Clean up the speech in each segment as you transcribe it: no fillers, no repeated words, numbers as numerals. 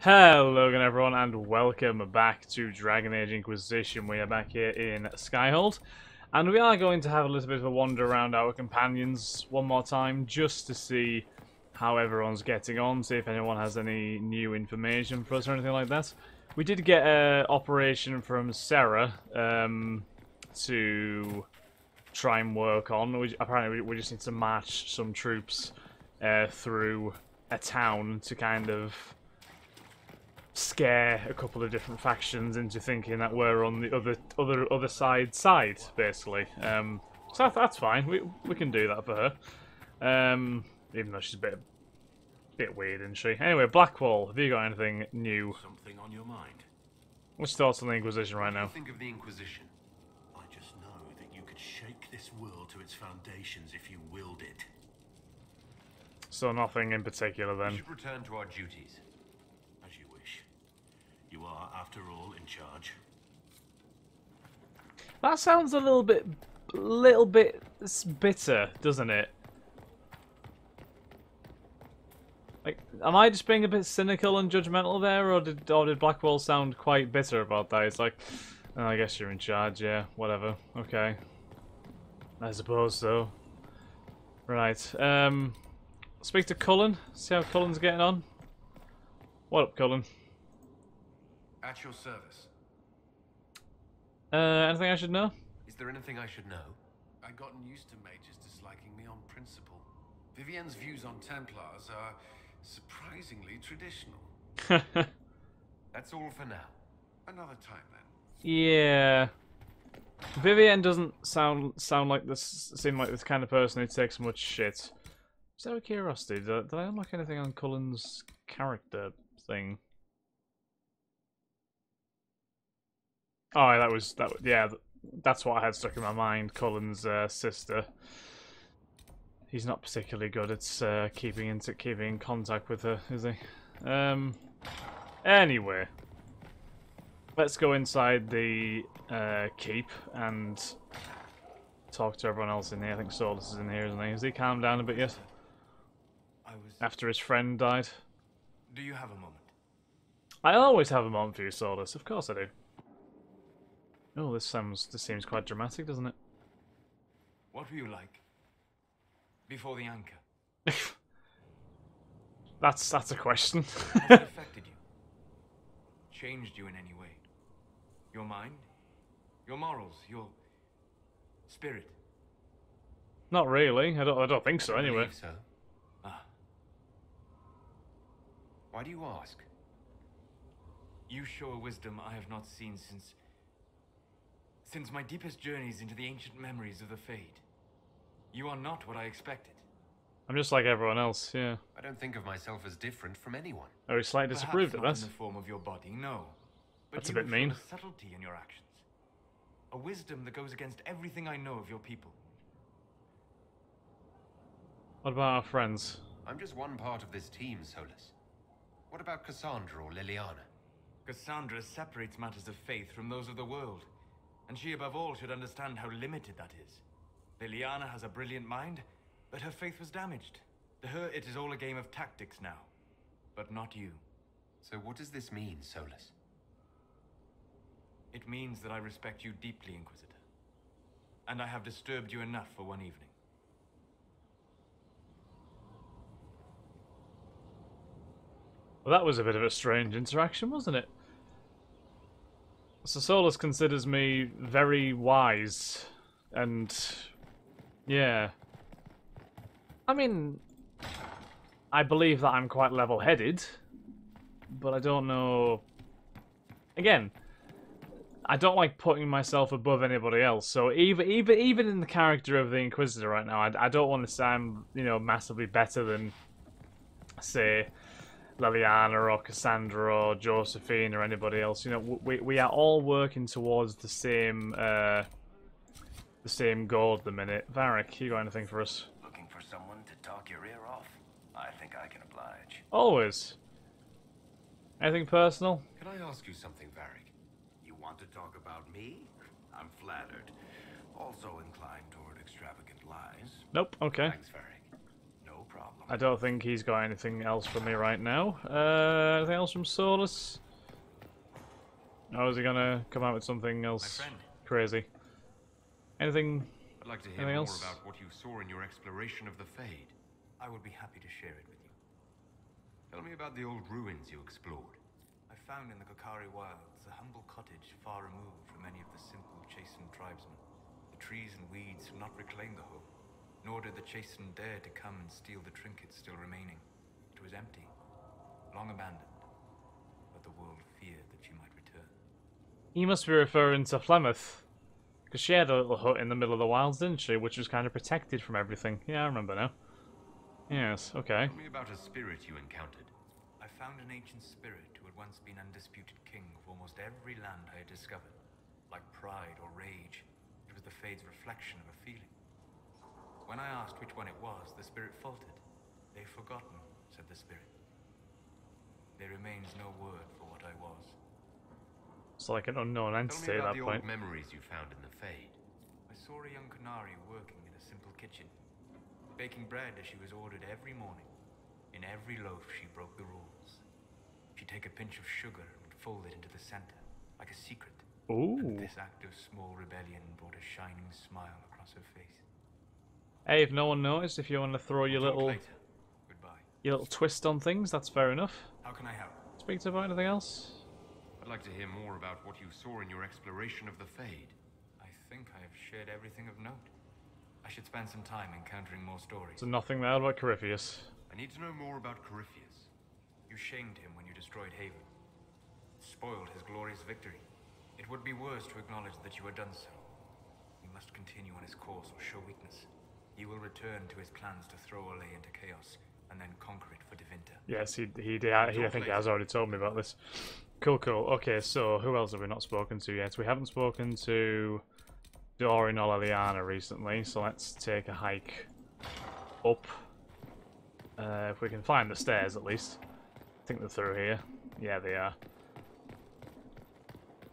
Hello again everyone and welcome back to Dragon Age Inquisition. We are back here in Skyhold and we are going to have a little bit of a wander around our companions one more time just to see how everyone's getting on, see if anyone has any new information for us or anything like that. We did get an operation from Sarah to try and work on. Apparently we just need to march some troops through a town to kind of scare a couple of different factions into thinking that we're on the other side, basically. So that's fine. We can do that for her. Even though she's a bit weird, isn't she? Anyway, Blackwall, have you got anything new? Something on your mind? What's your thoughts on the Inquisition right now? Think of the Inquisition. I just know that you could shake this world to its foundations if you willed it. So nothing in particular then. We should return to our duties. As you wish. You are, after all, in charge. That sounds a little bit bitter, doesn't it? Like, am I just being a bit cynical and judgmental there, or did Blackwell sound quite bitter about that? It's like, oh, I guess you're in charge, yeah, whatever, okay. I suppose so. Right, speak to Cullen, see how Cullen's getting on. What up, Cullen? At your service. Anything I should know? Is there anything I should know? I've gotten used to mages disliking me on principle. Vivienne's views on Templars are surprisingly traditional. That's all for now. Another time then. Yeah. Vivienne doesn't seem like this kind of person who takes much shit. Just out of curiosity, did I unlock anything on Cullen's character thing? Oh, yeah, that's what I had stuck in my mind. Cullen's sister. He's not particularly good at keeping in contact with her, is he? Anyway, let's go inside the keep and talk to everyone else in here. I think Solus is in here, isn't he? Has he calmed down a bit yet? After his friend died. Do you have a moment? I always have a moment for you, Solus. Of course I do. Oh, this seems quite dramatic, doesn't it? What were you like before the anchor? That's a question. Has it affected you? Changed you in any way? Your mind? Your morals? Your spirit? Not really. I don't think so. Anyway. Believe so. Ah. Why do you ask? You show a wisdom I have not seen since my deepest journeys into the ancient memories of the Fade. You are not what I expected. I'm just like everyone else, yeah. I don't think of myself as different from anyone. Very slightly disapproved of Perhaps that. not in the form of your body, no. But That's a you bit have shown mean. a subtlety in your actions. A wisdom that goes against everything I know of your people. What about our friends? I'm just one part of this team, Solus. What about Cassandra or Liliana? Cassandra separates matters of faith from those of the world. And she above all should understand how limited that is. Liliana has a brilliant mind, but her faith was damaged. To her, it is all a game of tactics now. But not you. So what does this mean, Solus? It means that I respect you deeply, Inquisitor. And I have disturbed you enough for one evening. Well, that was a bit of a strange interaction, wasn't it? So Solus considers me very wise, and yeah. I mean, I believe that I'm quite level-headed, but I don't know. Again, I don't like putting myself above anybody else. So even in the character of the Inquisitor right now, I don't want to say I'm, massively better than, say, Liliana or Cassandra or Josephine or anybody else. We are all working towards the same goal at the minute. Varric, you got anything for us? Looking for someone to talk your ear off? I think I can oblige. Always. Anything personal? Can I ask you something, Varric? You want to talk about me? I'm flattered. Also inclined toward extravagant lies. Nope. Okay. Thanks, Varric. No problem. I don't think he's got anything else for me right now. Anything else from Solus? Or is he gonna come out with something else crazy? Anything? I'd like to hear Anything more else? about what you saw in your exploration of the Fade. I would be happy to share it with you. Tell me about the old ruins you explored. I found in the Qunari wilds a humble cottage far removed from any of the simple, chastened tribesmen. The trees and weeds had not reclaimed the home, nor did the chastened dare to come and steal the trinkets still remaining. It was empty, long abandoned, but the world feared that she might return. He must be referring to Flemeth. Because she had a little hut in the middle of the wilds, didn't she? Which was kind of protected from everything. Yeah, I remember now. Yes, okay. Tell me about a spirit you encountered. I found an ancient spirit who had once been undisputed king of almost every land I had discovered. Like pride or rage, it was the Fade's reflection of a feeling. When I asked which one it was, the spirit faltered. They've forgotten, said the spirit. There remains no word for what I was. It's like an unknown Tell entity me at about that the point. old memories you found in the Fade. I saw a young Qunari working in a simple kitchen, baking bread as she was ordered every morning. In every loaf, she broke the rules. She'd take a pinch of sugar and fold it into the center, like a secret. Ooh. And this act of small rebellion brought a shining smile across her face. Hey, if no one noticed, if you want to throw your Talk little later. Goodbye. twist on things, that's fair enough. How can I help? Speak to about anything else? I'd like to hear more about what you saw in your exploration of the Fade. I think I have shared everything of note. I should spend some time encountering more stories. So nothing there about Corypheus. I need to know more about Corypheus. You shamed him when you destroyed Haven. Spoiled his glorious victory. It would be worse to acknowledge that you had done so. He must continue on his course or show weakness. He will return to his plans to throw Ole into chaos, and then conquer it for Devinter. Yes, he did. I think he has already told me about this. Cool, cool. Okay, so who else have we not spoken to yet? We haven't spoken to Dorian or Liliana recently, so let's take a hike up. If we can find the stairs, at least. I think they're through here. Yeah, they are.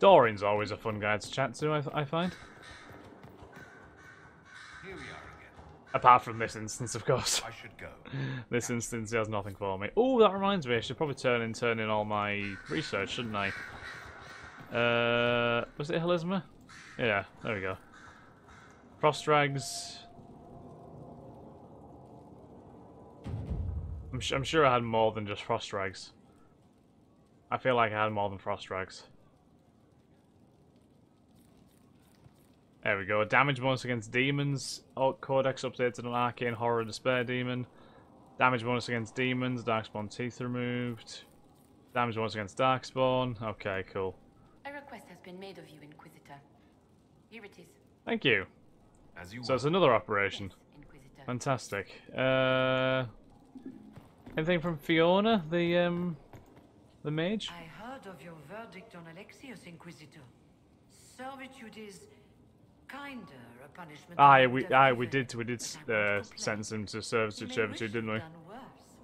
Dorian's always a fun guy to chat to, I find. Here we are again. Apart from this instance, of course. I should go. This instance, he has nothing for me. Oh, that reminds me, I should probably turn in all my research, shouldn't I? Was it Helisma? Yeah, there we go. Frostrags. I'm sure I had more than just Frostrags. I feel like I had more than Frostrags. There we go. Damage bonus against demons. Alt Codex updated an Arcane Horror Despair Demon. Damage bonus against demons. Darkspawn teeth removed. Damage bonus against Darkspawn. Okay, cool. A request has been made of you, Inquisitor. Here it is. Thank you. As you So it's another operation. Yes, Inquisitor. Fantastic. Anything from Fiona, the mage? I heard of your verdict on Alexios, Inquisitor. Servitude is kinder a punishment. Aye, than we death did given, but I won't complain. sentence him to servitude, You may wish didn't we? he'd done worse.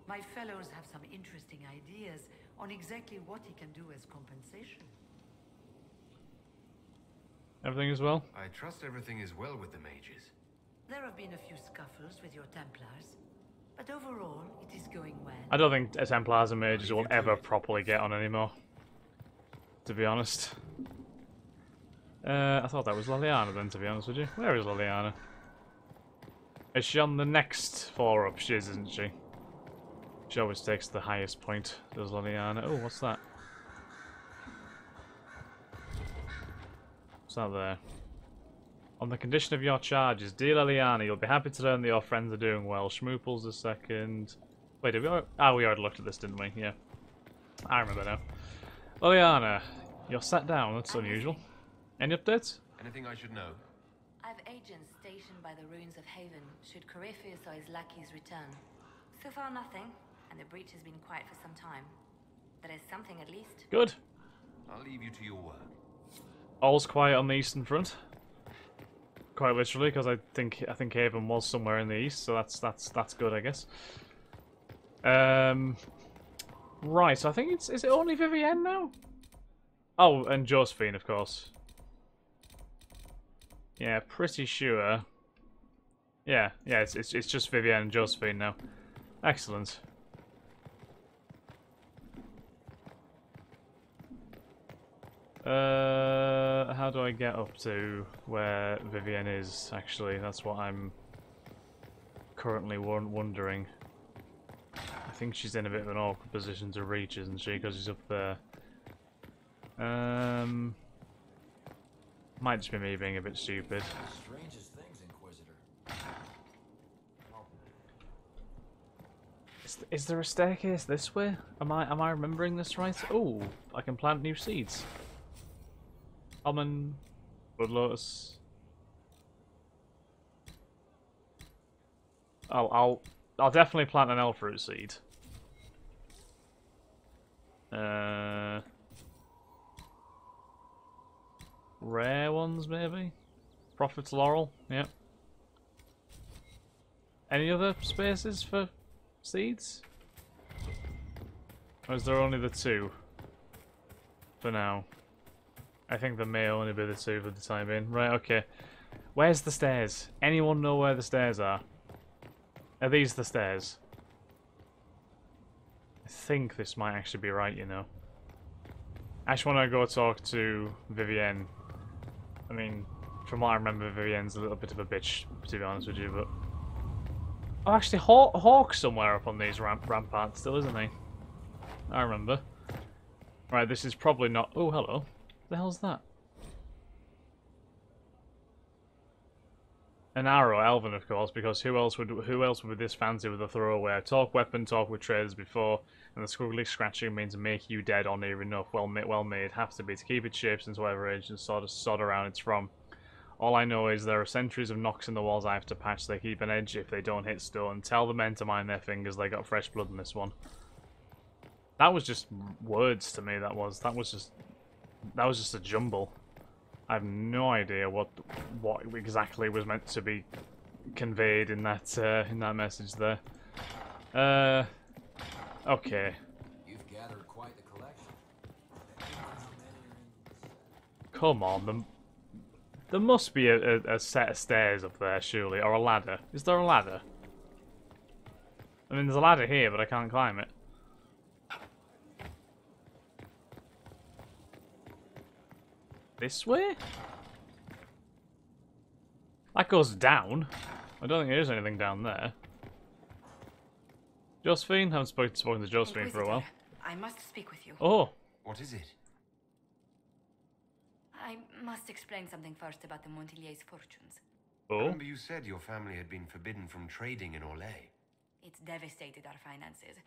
My fellows have some interesting ideas on exactly what he can do as compensation. Everything as well? I trust everything is well with the mages. There have been a few scuffles with your Templars, but overall it is going well. I don't think Templars and mages will ever properly get on anymore. To be honest. I thought that was Liliana then, to be honest with you. Where is Liliana? Is she on the next floor up? She is, isn't she? She always takes the highest point, does Liliana. Oh, what's that? What's that there? On the condition of your charges, dear Liliana, you'll be happy to learn that your friends are doing well. Schmoople's the second. Wait, did we already... we already looked at this, didn't we? Yeah. I remember now. Liliana, you're sat down. That's unusual. Any updates? Anything I should know? I've agents stationed by the ruins of Haven should Corypheus or his lackeys return. So far nothing, and the breach has been quiet for some time. But there's something at least. Good. I'll leave you to your work. All's quiet on the eastern front. Quite literally, because I think Haven was somewhere in the east, so that's good, I guess. Right, so I think is it only Vivienne now? Oh, and Josephine, of course. Yeah, pretty sure. Yeah, it's just Vivienne and Josephine now. Excellent. How do I get up to where Vivienne is, actually? That's what I'm currently wondering. I think she's in a bit of an awkward position to reach, isn't she? Because she's up there. Might just be me being a bit stupid. Strangest things, Inquisitor. Is there a staircase this way? Am I remembering this right? Oh, I can plant new seeds. Almond, Blood Lotus. I'll definitely plant an Elfruit seed. Rare ones, maybe? Prophet's Laurel, yep. Any other spaces for seeds? Or is there only the two? For now. I think there may only be the two for the time being. Right, okay. Where's the stairs? Anyone know where the stairs are? Are these the stairs? I think this might actually be right, you know. I just want to go talk to Vivienne. I mean, from what I remember, Vivienne's a little bit of a bitch, to be honest with you, but... Oh, actually, Hawk's somewhere up on these ramparts still, isn't he? I remember. Right, this is probably not... Oh, hello. What the hell's that? An arrow, Elven, of course, because who else would be this fancy with a throwaway? Talk weapon, talk with traders before, and the squiggly scratching means make you dead or near enough. Well made, have to be to keep its shape since whatever age and sort of sod around it's from. All I know is there are centuries of knocks in the walls I have to patch. They keep an edge if they don't hit stone. Tell the men to mind their fingers. They got fresh blood in this one. That was just words to me. That was just a jumble. I have no idea what exactly was meant to be conveyed in that message there. Okay. You've gathered quite the collection. Come on, there must be a set of stairs up there, surely, or a ladder. Is there a ladder? I mean, there's a ladder here, but I can't climb it. This way? That goes down. I don't think there is anything down there. Josephine? Haven't spoken to Josephine for a while. I must speak with you. Oh. What is it? I must explain something first about the Montilier's fortunes. Oh. Remember you said your family had been forbidden from trading in Orlais. It's devastated our finances.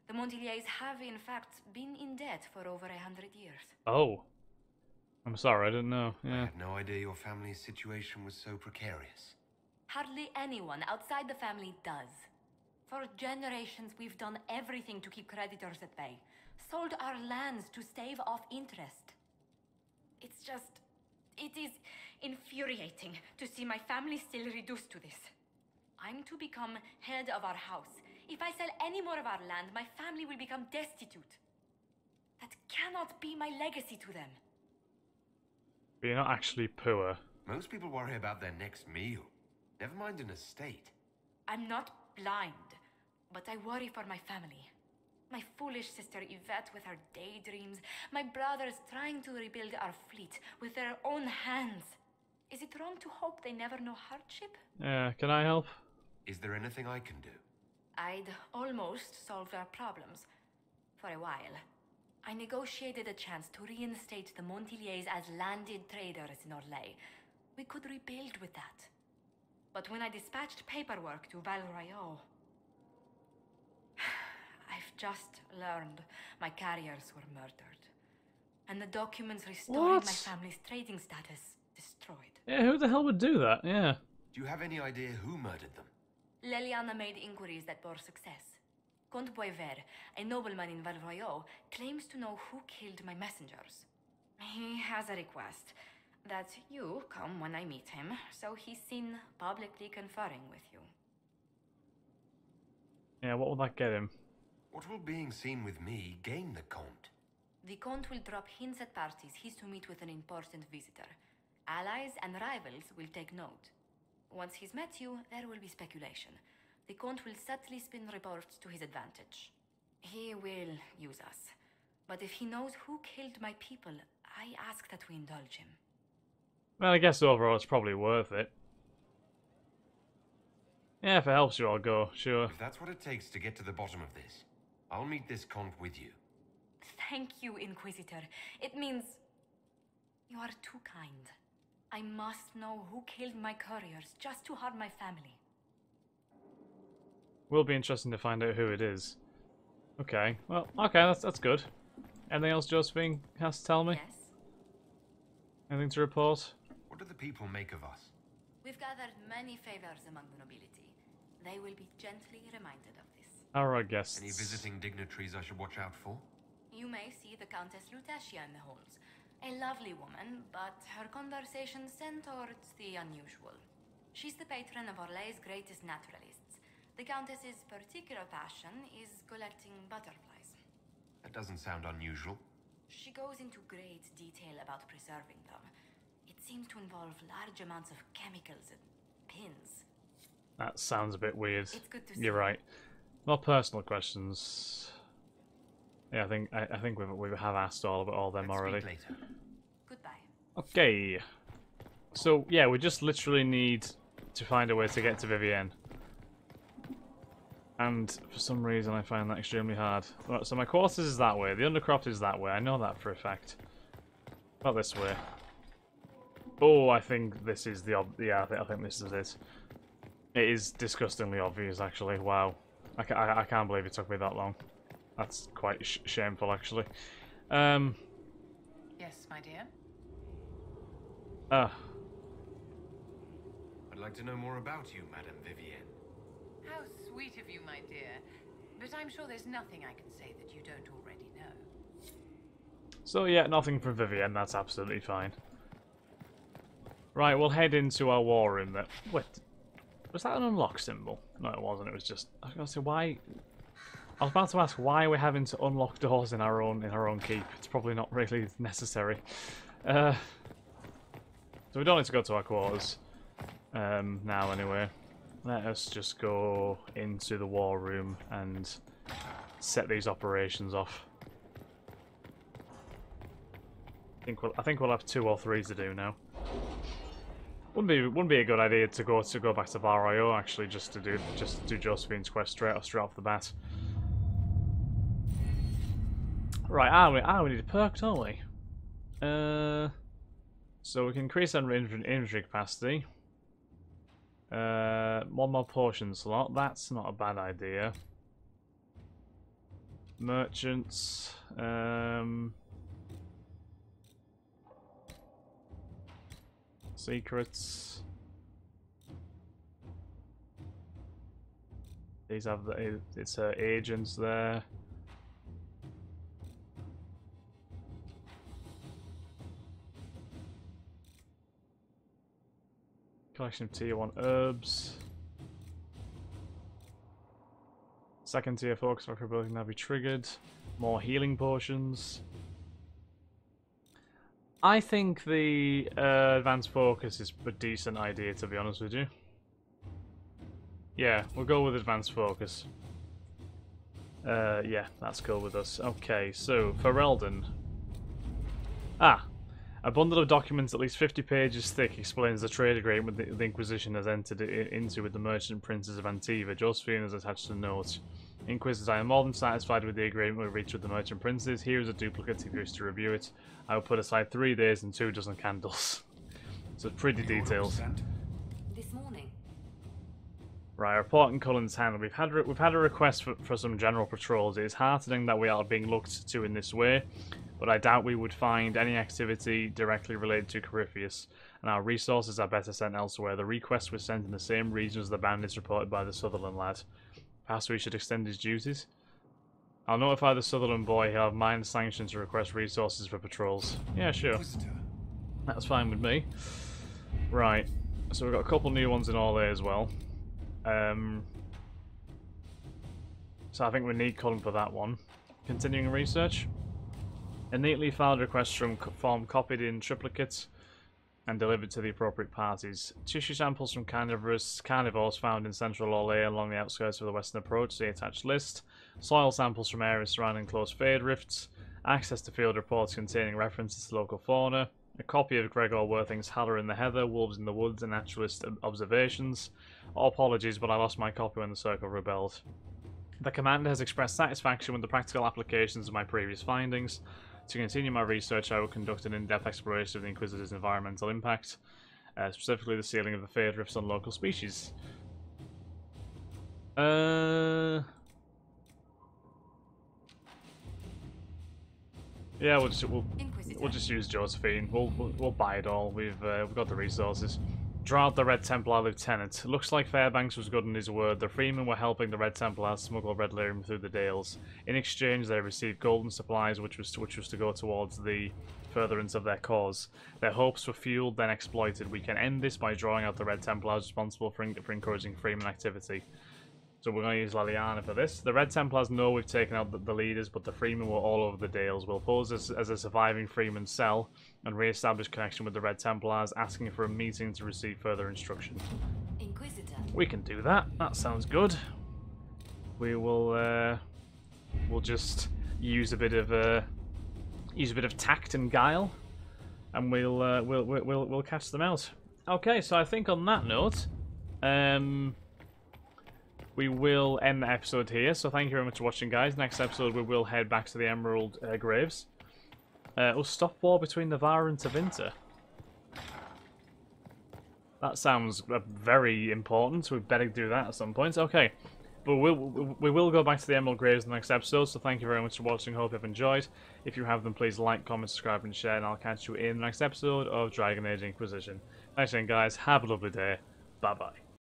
The Montilier's have, in fact, been in debt for over 100 years. Oh. I'm sorry, I didn't know. Yeah. I had no idea your family's situation was so precarious. Hardly anyone outside the family does. For generations, we've done everything to keep creditors at bay. Sold our lands to stave off interest. It is infuriating to see my family still reduced to this. I'm to become head of our house. If I sell any more of our land, my family will become destitute. That cannot be my legacy to them. But you're not actually poor. Most people worry about their next meal. Never mind an estate. I'm not blind, but I worry for my family. My foolish sister Yvette with her daydreams. My brothers trying to rebuild our fleet with their own hands. Is it wrong to hope they never know hardship? Yeah, can I help? Is there anything I can do? I'd almost solved our problems. For a while. I negotiated a chance to reinstate the Montilier's as landed traders in Orlais. We could rebuild with that. But when I dispatched paperwork to Val Royaux, I've just learned my carriers were murdered. And the documents restoring What? my family's trading status destroyed. Yeah, who the hell would do that? Yeah. Do you have any idea who murdered them? Leliana made inquiries that bore success. Comte Bioware, a nobleman in Val Royaux, claims to know who killed my messengers. He has a request that you come when I meet him, so he's seen publicly conferring with you. Yeah, what will that get him? What will being seen with me gain the Comte? The Comte will drop hints at parties he's to meet with an important visitor. Allies and rivals will take note. Once he's met you, there will be speculation. the Count will subtly spin reports to his advantage. He will use us. But if he knows who killed my people, I ask that we indulge him. Well, I guess overall it's probably worth it. Yeah, if it helps you, I'll go, sure. If that's what it takes to get to the bottom of this, I'll meet this Conf with you. Thank you, Inquisitor. It means you are too kind. I must know who killed my couriers just to harm my family. Will be interesting to find out who it is. Okay, well, okay, that's good. Anything else Josephine has to tell me? Yes? Anything to report? What do the people make of us? We've gathered many favors among the nobility. They will be gently reminded of this. Alright, guests. Any visiting dignitaries I should watch out for? You may see the Countess Lutetia in the halls. A lovely woman, but her conversations tend towards the unusual. She's the patron of Orlay's greatest naturalists. The Countess's particular passion is collecting butterflies. That doesn't sound unusual. She goes into great detail about preserving them. It seems to involve large amounts of chemicals and pins. That sounds a bit weird. It's good to see. You're right. More personal questions. Yeah, I think we have asked all them Let's already. speak later. Goodbye. Okay. So yeah, we just literally need to find a way to get to Vivienne. And for some reason I find that extremely hard. Right, so my quarters is that way, the Undercroft is that way, I know that for a fact. Not this way. Oh, I think this is the yeah, I think this is it. It is disgustingly obvious, actually. Wow. I can't believe it took me that long. That's quite shameful, actually. Yes, my dear. I'd like to know more about you, Madame Vivienne. How sweet of you, my dear. But I'm sure there's nothing I can say that you don't already know. So yeah, nothing from Vivienne, that's absolutely fine. Right, we'll head into our war room then. Wait, was that an unlock symbol? No, it wasn't, it was just... I was going to say, why... I was about to ask why we're having to unlock doors in our own keep. It's probably not really necessary. So we don't need to go to our quarters. Now anyway. Let us just go into the war room and set these operations off. I think we'll have 2 or 3 to do now. Wouldn't be a good idea to go back to Avvar actually, just to do Josephine's quest straight off the bat. Right, we need a perk, don't we? So we can increase our inventory capacity. 1 more potion slot. That's not a bad idea. Merchants. Secrets. These have it's agents there. Collection of tier 1 herbs. Second tier focus rock ability can now be triggered. More healing potions. I think the advanced focus is a decent idea, to be honest with you. Yeah, we'll go with advanced focus. Yeah, that's cool with us. Okay, so for Eldon. A bundle of documents at least 50 pages thick explains the trade agreement the Inquisition has entered into with the merchant princes of Antiva. Josephine has attached a note. Inquisitor, I am more than satisfied with the agreement we reached with the merchant princes. Here is a duplicate if you wish to review it. I will put aside 3 days and 2 dozen candles. So it's pretty detailed. This morning. Right, report in Cullen's hand. We've had a request for some general patrols. It is heartening that we are being looked to in this way, but I doubt we would find any activity directly related to Corypheus, and our resources are better sent elsewhere. The request was sent in the same region as the bandits reported by the Sutherland lad. Perhaps we should extend his duties? I'll notify the Sutherland boy he'll have mine sanctioned to request resources for patrols. Yeah, sure. That's fine with me. Right, so we've got a couple new ones in all there as well. So I think we need Cullen for that one. Continuing research. A neatly filed request from form copied in triplicate. and delivered to the appropriate parties. Tissue samples from carnivores found in central Orlais along the outskirts of the western approach, the attached list. Soil samples from areas surrounding close fade rifts. Access to field reports containing references to local fauna. A copy of Gregor Worthing's Haller in the Heather, Wolves in the Woods, and Naturalist Observations. Oh, apologies, but I lost my copy when the Circle rebelled. The Commander has expressed satisfaction with the practical applications of my previous findings. To continue my research, I will conduct an in-depth exploration of the Inquisitor's environmental impact, specifically the sealing of the fade rifts on local species. Yeah, we'll just use Josephine. We'll buy it all. We've got the resources. Draw out the Red Templar Lieutenant. Looks like Fairbanks was good in his word. The Freemen were helping the Red Templars smuggle red lyrium through the Dales. In exchange, they received golden supplies, which was to go towards the furtherance of their cause. Their hopes were fueled, then exploited. We can end this by drawing out the Red Templars responsible for encouraging Freeman activity. So we're going to use Liliana for this. The Red Templars know we've taken out the leaders, but the Freemen were all over the Dales. We'll pose as a surviving Freeman cell and re-establish connection with the Red Templars, asking for a meeting to receive further instruction. Inquisitor. We can do that. That sounds good. We will. We'll just use a bit of tact and guile, and we'll catch them out. Okay, so I think on that note, we will end the episode here, so thank you very much for watching, guys. Next episode, we will head back to the Emerald Graves. We'll stop war between Navarre and Tevinter. That sounds very important, so we better do that at some point. Okay, but we will go back to the Emerald Graves in the next episode, so thank you very much for watching. Hope you've enjoyed. If you have, then please like, comment, subscribe, and share, and I'll catch you in the next episode of Dragon Age Inquisition. Thanks again, guys. Have a lovely day. Bye-bye.